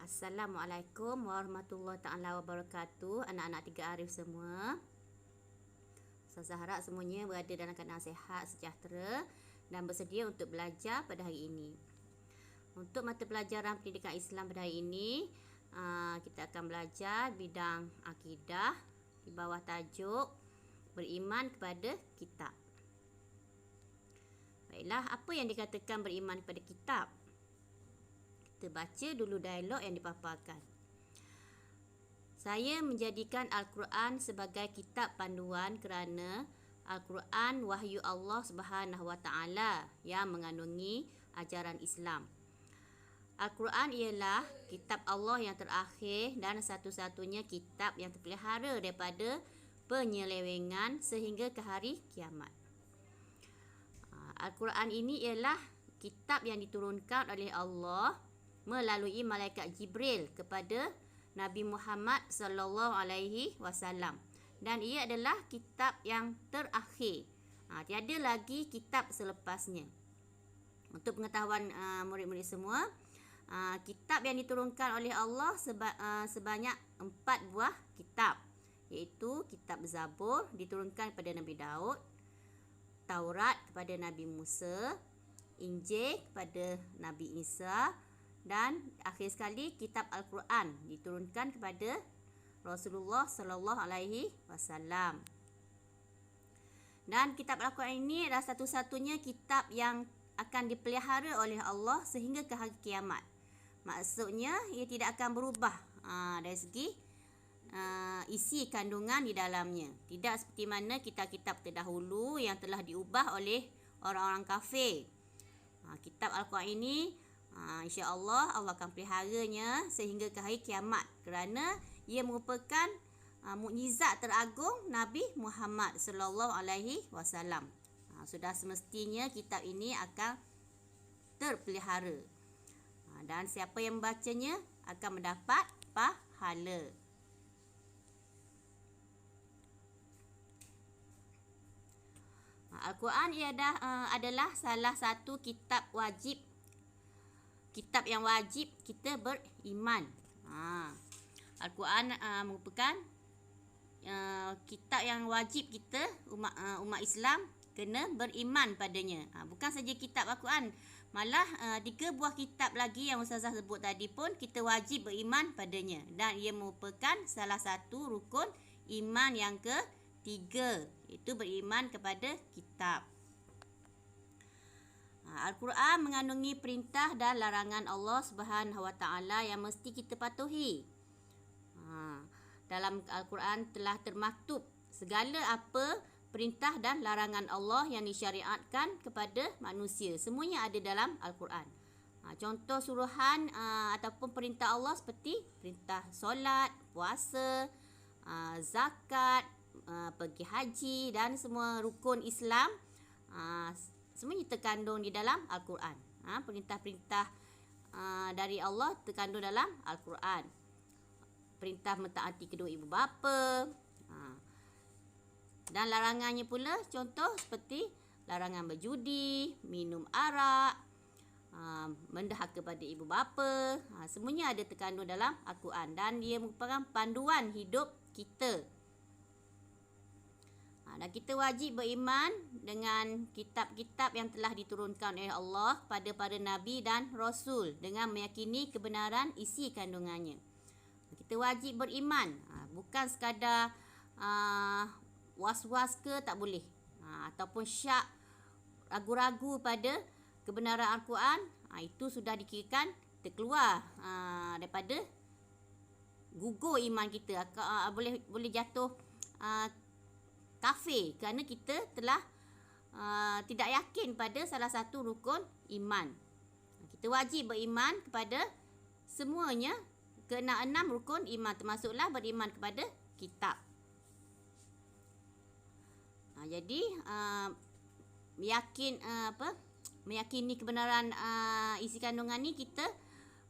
Assalamualaikum warahmatullahi taala wabarakatuh. Anak-anak Tiga Arif semua. Saya harap semuanya berada dalam keadaan sihat, sejahtera dan bersedia untuk belajar pada hari ini. Untuk mata pelajaran pendidikan Islam pada hari ini, kita akan belajar bidang akidah di bawah tajuk beriman kepada kitab. Baiklah, apa yang dikatakan beriman kepada kitab? Kita baca dulu dialog yang dipaparkan. Saya menjadikan Al-Quran sebagai kitab panduan kerana Al-Quran wahyu Allah Subhanahu Wa Taala yang mengandungi ajaran Islam. Al-Quran ialah kitab Allah yang terakhir dan satu-satunya kitab yang terpelihara daripada penyelewengan sehingga ke hari kiamat. Al-Quran ini ialah kitab yang diturunkan oleh Allah melalui malaikat Jibril kepada Nabi Muhammad sallallahu alaihi wasallam, dan ia adalah kitab yang terakhir. Tiada lagi kitab selepasnya. Untuk pengetahuan murid-murid semua, kitab yang diturunkan oleh Allah sebanyak 4 buah kitab, iaitu kitab Zabur diturunkan kepada Nabi Daud, Taurat kepada Nabi Musa, Injil kepada Nabi Isa, dan akhir sekali kitab Al-Quran diturunkan kepada Rasulullah sallallahu alaihi wasallam. Dan kitab Al-Quran ini adalah satu-satunya kitab yang akan dipelihara oleh Allah sehingga ke hari kiamat. Maksudnya ia tidak akan berubah dari segi isi kandungan di dalamnya. Tidak seperti mana kitab-kitab terdahulu yang telah diubah oleh orang-orang kafir. Kitab Al-Quran ini insya-Allah Allah akan peliharanya sehingga ke hari kiamat kerana ia merupakan mukjizat teragung Nabi Muhammad sallallahu alaihi wasallam. Sudah semestinya kitab ini akan terpelihara. Dan siapa yang membacanya akan mendapat pahala. Al-Quran adalah salah satu kitab wajib, kitab yang wajib kita beriman. Al-Quran merupakan kitab yang wajib kita umat Islam kena beriman padanya. Bukan saja kitab Al-Quran, malah 3 buah kitab lagi yang Ustazah sebut tadi pun kita wajib beriman padanya, dan ia merupakan salah satu rukun iman yang ketiga, iaitu beriman kepada kitab. Al-Quran mengandungi perintah dan larangan Allah Subhanahu Wa Taala yang mesti kita patuhi. Dalam Al-Quran telah termaktub segala apa perintah dan larangan Allah yang disyariatkan kepada manusia. Semuanya ada dalam Al-Quran. Contoh suruhan ataupun perintah Allah seperti perintah solat, puasa, zakat, pergi haji dan semua rukun Islam. Semuanya terkandung di dalam Al-Quran. Perintah-perintah dari Allah terkandung dalam Al-Quran. Perintah mentaati kedua ibu bapa. Dan larangannya pula contoh seperti larangan berjudi, minum arak, mendahaka pada ibu bapa. Semuanya ada terkandung dalam Al-Quran dan dia merupakan panduan hidup kita. Dan kita wajib beriman dengan kitab-kitab yang telah diturunkan oleh Allah pada para Nabi dan Rasul dengan meyakini kebenaran isi kandungannya. Kita wajib beriman, bukan sekadar was-was ke tak boleh, ataupun syak ragu-ragu pada kebenaran Al-Quran, itu sudah dikirakan terkeluar daripada gugur iman kita, boleh jatuh kafir kerana kita telah tidak yakin pada salah satu rukun iman. Kita wajib beriman kepada semuanya, kena 6 rukun iman, termasuklah beriman kepada kitab. Jadi meyakini kebenaran isi kandungan ni, kita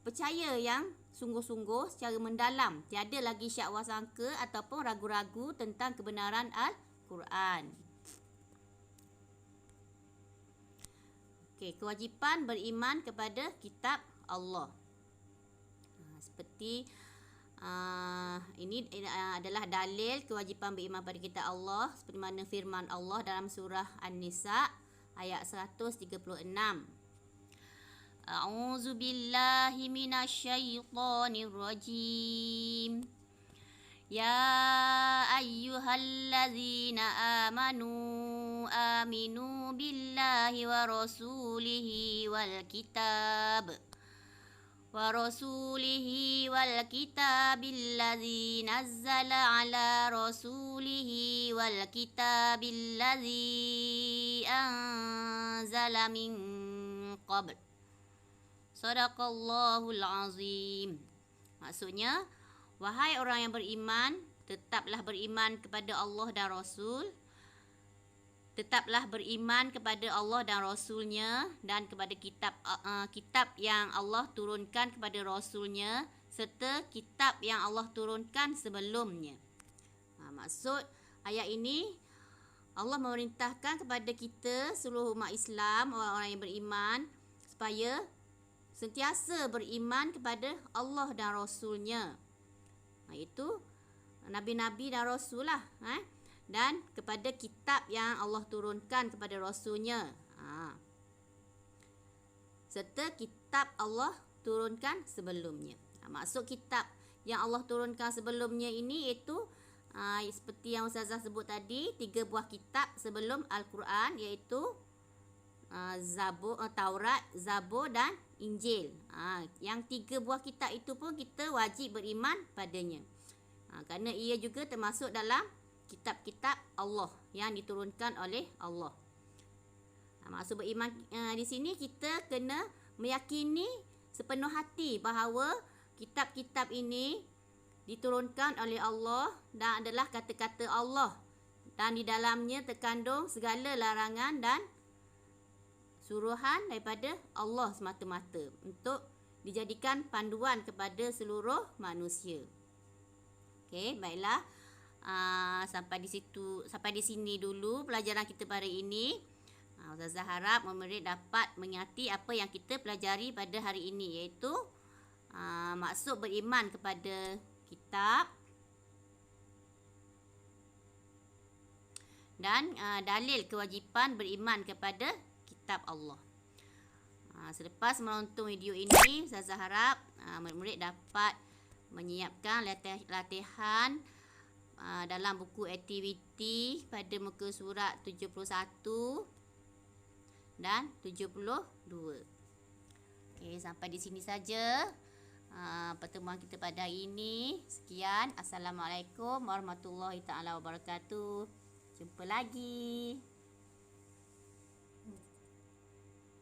percaya yang sungguh-sungguh secara mendalam, tiada lagi syak wasangka ataupun ragu-ragu tentang kebenaran Al-Quran. Kewajipan beriman kepada kitab Allah. seperti ini adalah dalil kewajipan beriman pada kitab Allah seperti mana firman Allah dalam surah An-Nisa ayat 136. A'udzu billahi minasyaitonir rajim. Ya ayyuhalladzina amanu aminu billahi wa rasulihi wal kitab wal kitabil ladzi nazzala ala rasulihi wal kitabil ladzi anzala min qabl. Sadaqallahul azim. Maksudnya, wahai orang yang beriman, tetaplah beriman kepada Allah dan Rasul. Tetaplah beriman kepada Allah dan Rasulnya dan kepada kitab yang Allah turunkan kepada Rasulnya serta kitab yang Allah turunkan sebelumnya. Maksud ayat ini, Allah memerintahkan kepada kita seluruh umat Islam, orang-orang yang beriman, supaya sentiasa beriman kepada Allah dan Rasulnya. Itu Nabi-Nabi dan Rasul lah. Dan kepada kitab yang Allah turunkan kepada Rasulnya. Serta kitab Allah turunkan sebelumnya. Maksud kitab yang Allah turunkan sebelumnya ini iaitu seperti yang Ustazah sebut tadi, 3 buah kitab sebelum Al-Quran, iaitu Taurat, Zabur dan Injil. Yang 3 buah kitab itu pun kita wajib beriman padanya. Kerana ia juga termasuk dalam kitab-kitab Allah yang diturunkan oleh Allah. Maksud beriman di sini kita kena meyakini sepenuh hati bahawa kitab-kitab ini diturunkan oleh Allah dan adalah kata-kata Allah, dan di dalamnya terkandung segala larangan dan suruhan daripada Allah semata-mata untuk dijadikan panduan kepada seluruh manusia. Okey, baiklah. Sampai di sini dulu pelajaran kita pada ini. Ustazah harap murid dapat mengerti apa yang kita pelajari pada hari ini, iaitu maksud beriman kepada kitab dan dalil kewajipan beriman kepada kitab Allah. Selepas menonton video ini, Ustazah harap murid dapat menyiapkan latihan dalam buku aktiviti pada muka surat 71 dan 72. Okey, sampai di sini saja pertemuan kita pada hari ini. Sekian. Assalamualaikum warahmatullahi taala wabarakatuh. Jumpa lagi.